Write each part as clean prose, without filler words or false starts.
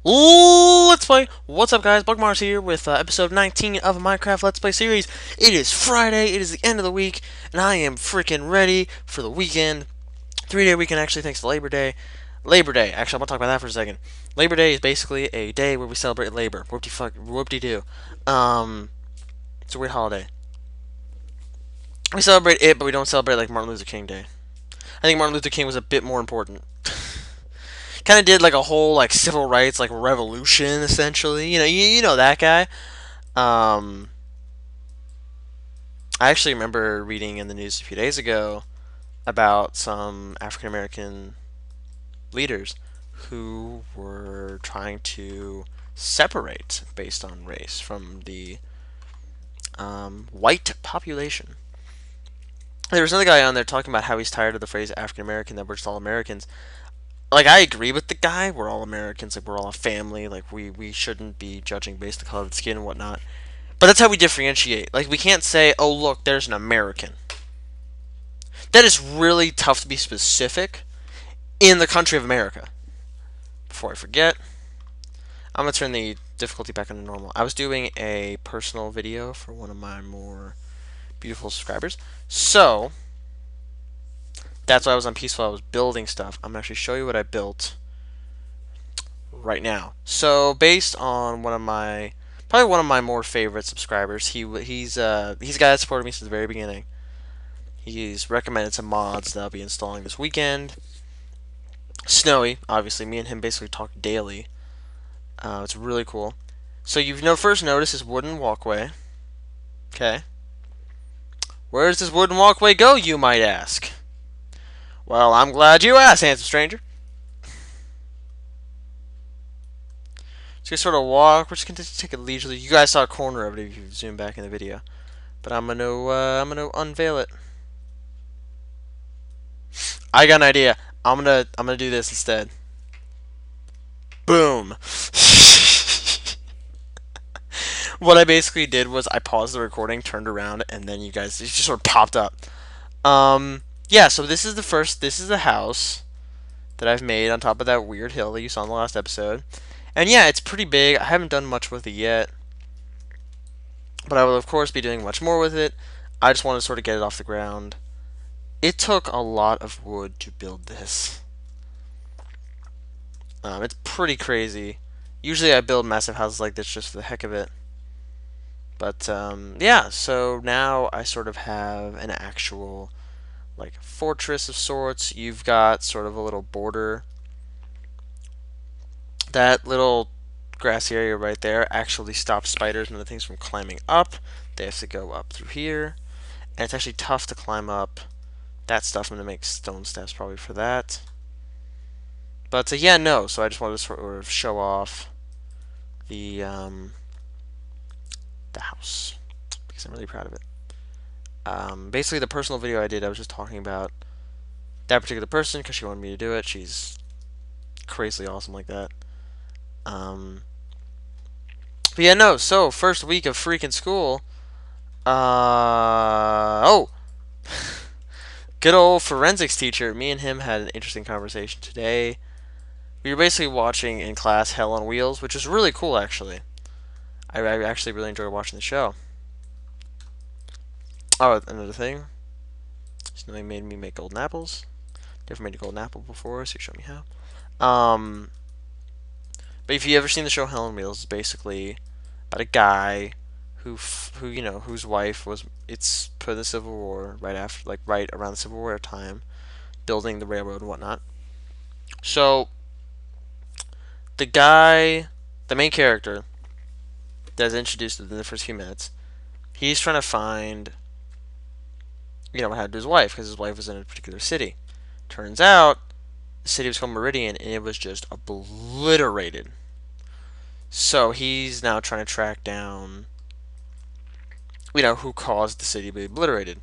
Let's play. What's up, guys? Bugmars here with episode 19 of a Minecraft Let's Play series. It is Friday. It is the end of the week, and I am freaking ready for the weekend. 3-day weekend, actually, thanks to Labor Day. Labor Day. Actually, I'm gonna talk about that for a second. Labor Day is basically a day where we celebrate labor. Whoop-de-do. It's a weird holiday. We celebrate it, but we don't celebrate like Martin Luther King Day. I think Martin Luther King was a bit more important. Kind of did like a whole like civil rights like revolution essentially. You know that guy. Um, I actually remember reading in the news a few days ago about some African American leaders who were trying to separate based on race from the white population. There was another guy on there talking about how he's tired of the phrase African American, that we're just all Americans. Like, I agree with the guy. We're all Americans. Like, we're all a family. Like, we shouldn't be judging based on the color of the skin and whatnot. But that's how we differentiate. Like, we can't say, oh, look, there's an American. That is really tough to be specific in the country of America. Before I forget, I'm going to turn the difficulty back on to normal. I was doing a personal video for one of my more beautiful subscribers. So, that's why I was on peaceful. I was building stuff. I'm going to actually show you what I built right now. So, based on probably one of my more favorite subscribers, he's a guy that supported me since the very beginning. He's recommended some mods that I'll be installing this weekend. Snowy, obviously, me and him basically talk daily. It's really cool. So you've first noticed this wooden walkway. Okay. Where does this wooden walkway go, you might ask? Well, I'm glad you asked, handsome stranger. Just gonna sort of walk. We're just gonna take it leisurely. You guys saw a corner of it if you zoom back in the video, but I'm gonna unveil it. I got an idea. I'm gonna do this instead. Boom. What I basically did was I paused the recording, turned around, and then it just sort of popped up. Yeah. So this is the house that I've made on top of that weird hill that you saw in the last episode. And yeah, it's pretty big. I haven't done much with it yet, but I will of course be doing much more with it. I just want to sort of get it off the ground. It took a lot of wood to build this. It's pretty crazy. Usually I build massive houses like this just for the heck of it. But yeah, so now I sort of have an actual like fortress of sorts. You've got sort of a little border. That little grassy area right there actually stops spiders and other things from climbing up. They have to go up through here. And it's actually tough to climb up that stuff. I'm going to make stone steps probably for that. But yeah, no. So I just wanted to sort of show off the house because I'm really proud of it. Basically, the personal video I did, I was just talking about that particular person because she wanted me to do it. She's crazily awesome like that. Um, but yeah, no. So first week of freaking school. Oh, good old forensics teacher. Me and him had an interesting conversation today. We were basically watching in class Hell on Wheels, which is really cool actually. I actually really enjoy watching the show. Oh, another thing. Snowy made me make golden apples. Never made a golden apple before, so he showed me how. Um, but if you ever seen the show Hell on Wheels, it's basically about a guy whose wife was it's put in the Civil War right around the Civil War time, building the railroad and whatnot. So the main character that's introduced within the first few minutes, he's trying to find what happened to his wife because his wife was in a particular city. Turns out the city was called Meridian and it was just obliterated. So he's now trying to track down who caused the city to be obliterated.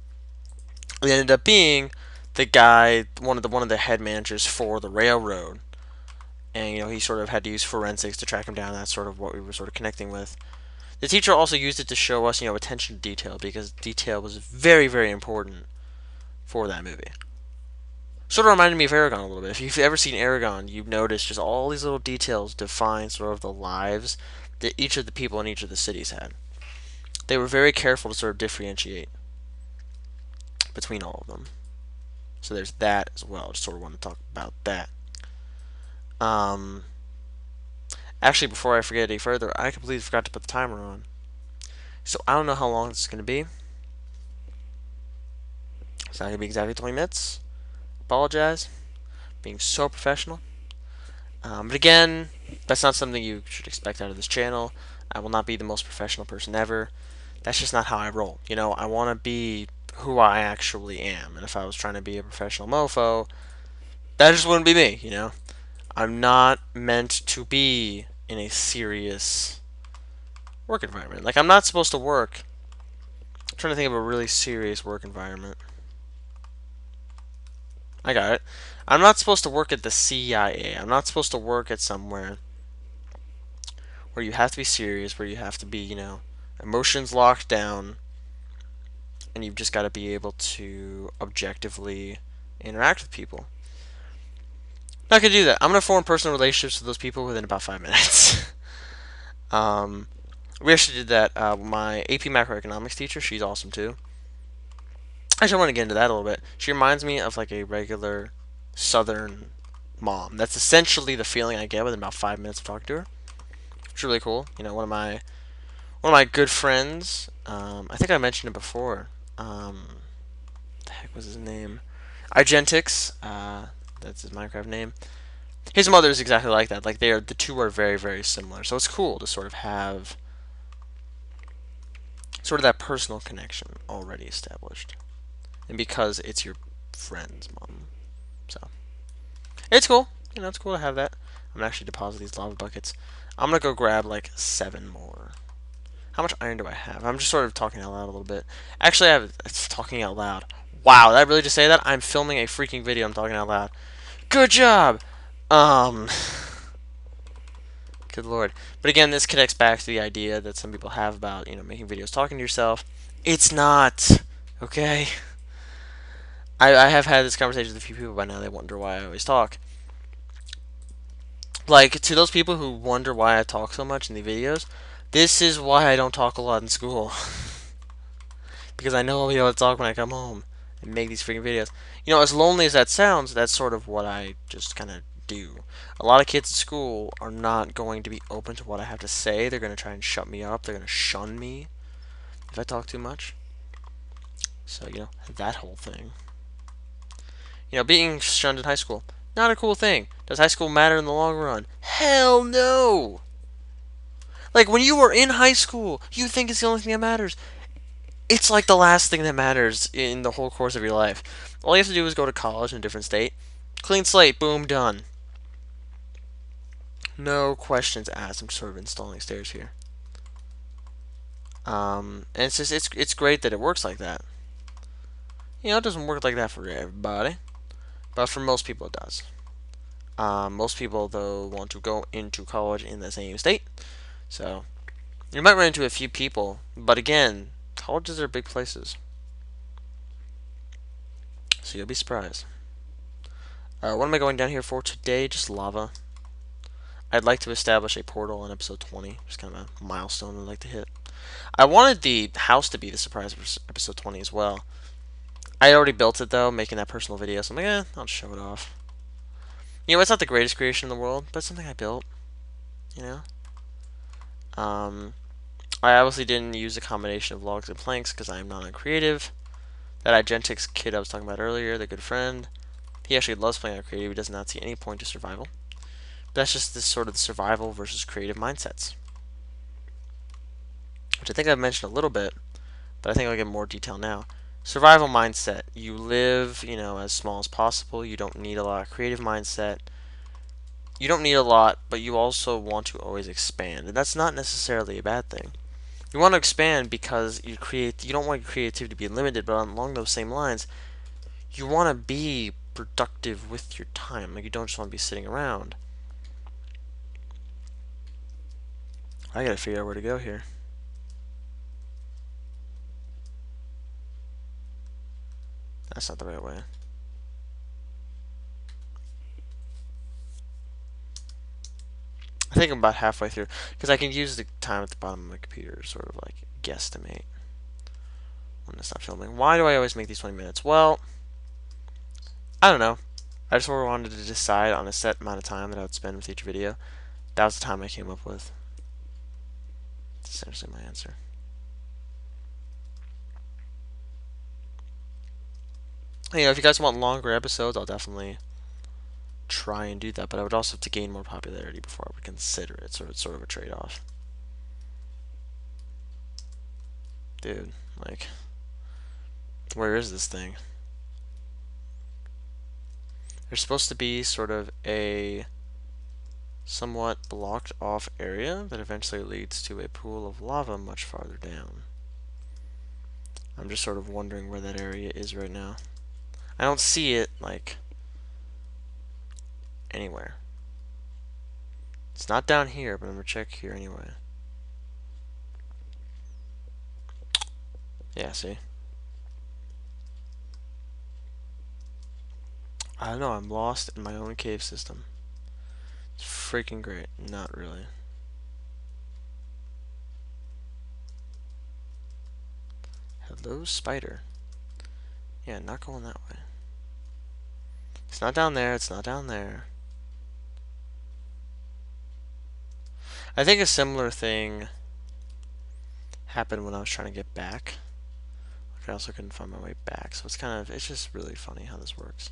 It ended up being the guy, one of the head managers for the railroad, and he sort of had to use forensics to track him down. That's sort of what we were sort of connecting with. The teacher also used it to show us attention to detail because detail was very, very important for that movie. Sort of reminded me of Aragon a little bit. If you've ever seen Aragon, you've noticed just all these little details define sort of the lives that each of the people in each of the cities had. They were very careful to sort of differentiate between all of them. So there's that as well. Just sort of want to talk about that. Um, Actually, before I forget any further, I completely forgot to put the timer on. So I don't know how long this is going to be. It's not going to be exactly 20 minutes. Apologize. Being so professional. But again, that's not something you should expect out of this channel. I will not be the most professional person ever. That's just not how I roll. You know, I want to be who I actually am. And if I was trying to be a professional mofo, that just wouldn't be me, you know? I'm not meant to be in a serious work environment. Like, I'm not supposed to work. I'm trying to think of a really serious work environment. I got it. I'm not supposed to work at the CIA. I'm not supposed to work at somewhere where you have to be serious, where you have to be, you know, emotions locked down, and you've just got to be able to objectively interact with people. Not gonna do that. I'm gonna form personal relationships with those people within about 5 minutes. um, we actually did that. My AP macroeconomics teacher, she's awesome too. Actually, I want to get into that a little bit. She reminds me of like a regular Southern mom. That's essentially the feeling I get within about 5 minutes of talking to her. It's really cool. You know, one of my good friends. I think I mentioned it before. The heck was his name? Igentix. That's his Minecraft name. His mother is exactly like that. Like the two are very, very similar. So it's cool to sort of have sort of that personal connection already established, and because it's your friend's mom, so it's cool. You know, it's cool to have that. I'm gonna actually deposit these lava buckets. I'm gonna go grab like 7 more. How much iron do I have? I'm just sort of talking out loud a little bit. Actually, it's talking out loud. Wow, did I really just say that? I'm filming a freaking video. I'm talking out loud. Good job. Um, Good lord. But again, this connects back to the idea that some people have about, you know, making videos talking to yourself. It's not. Okay? I have had this conversation with a few people by now. They wonder why I always talk. Like, to those people who wonder why I talk so much in the videos, this is why I don't talk a lot in school. Because I know I'll be able to talk when I come home and make these freaking videos. You know, as lonely as that sounds, that's sort of what I just kind of do. A lot of kids at school are not going to be open to what I have to say. They're going to try and shut me up. They're going to shun me if I talk too much. So, you know, that whole thing. You know, being shunned in high school, not a cool thing. Does high school matter in the long run? Hell no! Like, when you were in high school, you think it's the only thing that matters. It's like the last thing that matters in the whole course of your life. All you have to do is go to college in a different state. Clean slate, boom, done. No questions asked. I'm sort of installing stairs here. And it's just it's great that it works like that. You know, it doesn't work like that for everybody, but for most people it does. Most people though want to go into college in the same state, so you might run into a few people. But again, colleges are big places, so you'll be surprised. What am I going down here for today? Just lava. I'd like to establish a portal in episode 20. Just kind of a milestone I'd like to hit. I wanted the house to be the surprise for episode 20 as well. I already built it though, making that personal video, so I'm like, I'll just show it off. You know, it's not the greatest creation in the world, but it's something I built. You know? I obviously didn't use a combination of logs and planks because I am not a creative. That Igentix kid I was talking about earlier, the good friend, he actually loves playing on creative. He does not see any point to survival. But that's just this sort of the survival versus creative mindsets, which I think I've mentioned a little bit, but I think I'll get more detail now. Survival mindset. You live, you know, as small as possible. You don't need a lot. Creative mindset. You don't need a lot, but you also want to always expand, and that's not necessarily a bad thing. You want to expand because you don't want your creativity to be limited, but along those same lines, you want to be productive with your time. Like, you don't just want to be sitting around. I gotta figure out where to go here. That's not the right way. I think I'm about halfway through because I can use the time at the bottom of my computer to sort of like guesstimate when to stop filming. Why do I always make these 20 minutes? Well, I don't know. I just sort of wanted to decide on a set amount of time that I would spend with each video. That was the time I came up with. That's essentially my answer. If you guys want longer episodes, I'll definitely try and do that, but I would also have to gain more popularity before I would consider it, so it's sort of a trade-off. Dude, like, where is this thing? There's supposed to be sort of a somewhat blocked off area that eventually leads to a pool of lava much farther down. I'm just sort of wondering where that area is right now. I don't see it, like, anywhere. It's not down here, but I'm gonna check here anyway. Yeah, see? I don't know, I'm lost in my own cave system. It's freaking great. Not really. Hello, spider. Yeah, not going that way. It's not down there, it's not down there. I think a similar thing happened when I was trying to get back. I also couldn't find my way back, so it's just really funny how this works.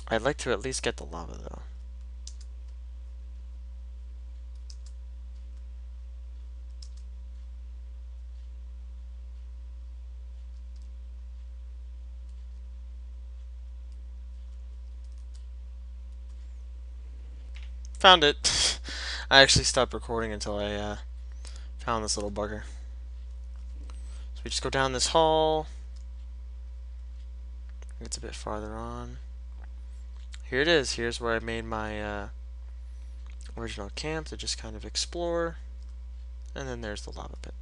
I'd like to at least get the lava, though. Found it. I actually stopped recording until I found this little bugger. So we just go down this hall. It's a bit farther on. Here it is. Here's where I made my original camp to just kind of explore. And then there's the lava pit.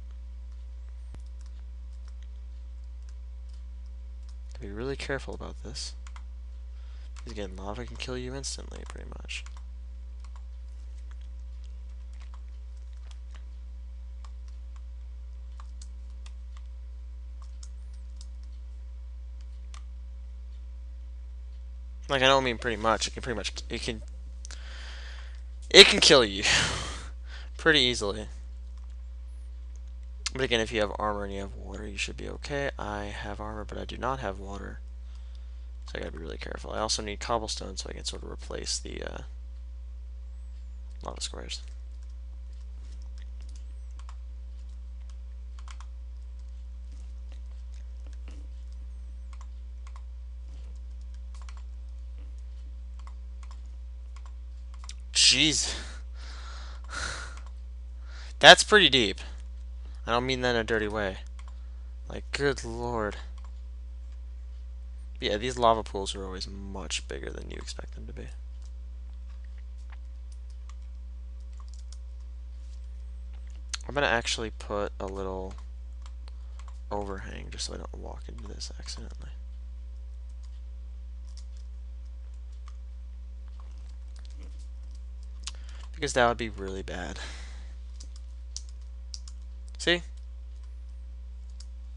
Be really careful about this. Because again, lava can kill you instantly, pretty much. Like, I don't mean pretty much. It can kill you pretty easily. But again, if you have armor and you have water, you should be okay. I have armor, but I do not have water. So I gotta be really careful. I also need cobblestone so I can sort of replace the lava squares. Jeez. That's pretty deep. I don't mean that in a dirty way. Like, good lord. Yeah, these lava pools are always much bigger than you expect them to be. I'm gonna actually put a little overhang just so I don't walk into this accidentally. Because that would be really bad. See?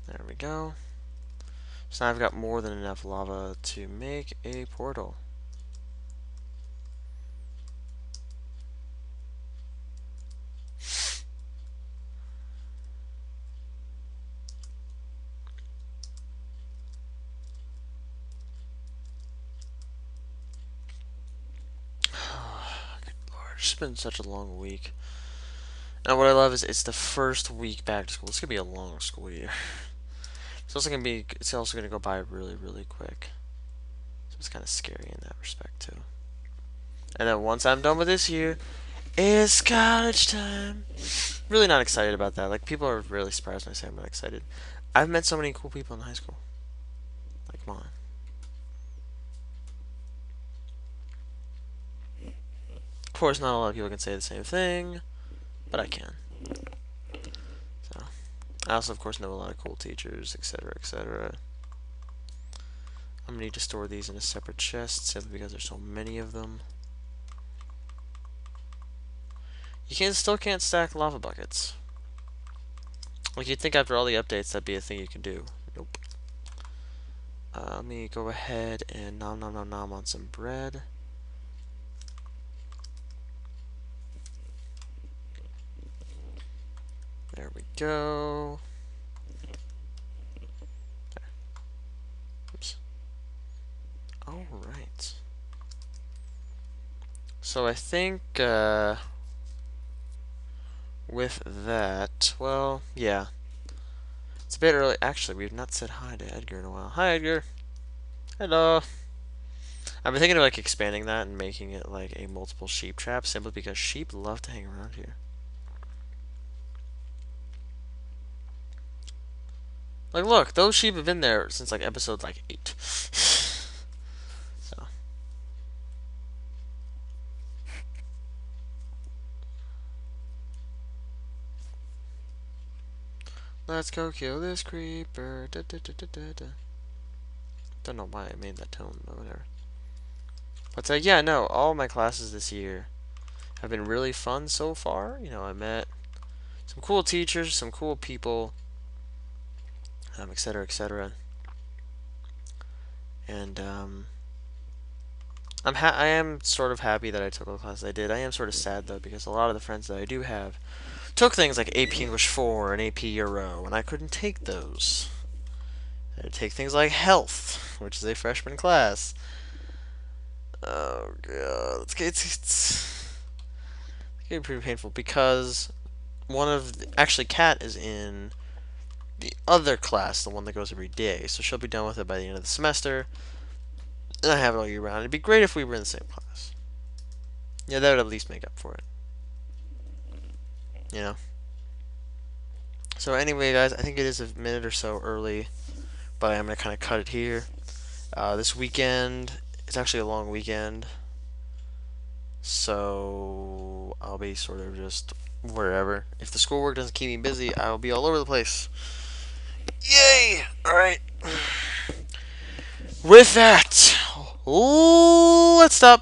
There we go. So now I've got more than enough lava to make a portal. Good lord, it's just been such a long week. And what I love is it's the first week back to school. It's gonna be a long school year. It's also gonna go by really, really quick. So it's kind of scary in that respect too. And then once I'm done with this year, it's college time. Really not excited about that. Like, people are really surprised when I say I'm not excited. I've met so many cool people in high school. Like, come on. Of course, not a lot of people can say the same thing, but I can. So, I also, of course, know a lot of cool teachers, etc., etc. I'm gonna need to store these in a separate chest simply because there's so many of them. You still can't stack lava buckets. Like, you'd think after all the updates that'd be a thing you can do. Nope. Let me go ahead and nom nom nom nom on some bread. There we go. There. Oops. Alright. So I think, with that, well, yeah. It's a bit early. Actually, we've not said hi to Edgar in a while. Hi, Edgar. Hello. I've been thinking of, like, expanding that and making it, like, a multiple sheep trap, simply because sheep love to hang around here. Like, look, those sheep have been there since, like, episode, like, 8. So. Let's go kill this creeper. Da, da, da, da, da, da. Don't know why I made that tone, but whatever. But, yeah, no, all my classes this year have been really fun so far. You know, I met some cool teachers, some cool people, etc., etc. And, I am sort of happy that I took all the classes I did. I am sort of sad though because a lot of the friends that I do have took things like AP English 4 and AP Euro, and I couldn't take those. I had to take things like Health, which is a freshman class. Oh god, it's getting pretty painful because actually Kat is in the other class, the one that goes every day, so she'll be done with it by the end of the semester. And I have it all year round. It'd be great if we were in the same class. Yeah, that would at least make up for it. You know? So anyway, guys, I think it is a minute or so early, but I'm going to kind of cut it here. This weekend, it's actually a long weekend, so I'll be sort of just wherever. If the schoolwork doesn't keep me busy, I'll be all over the place. Yay! Alright. With that, let's stop.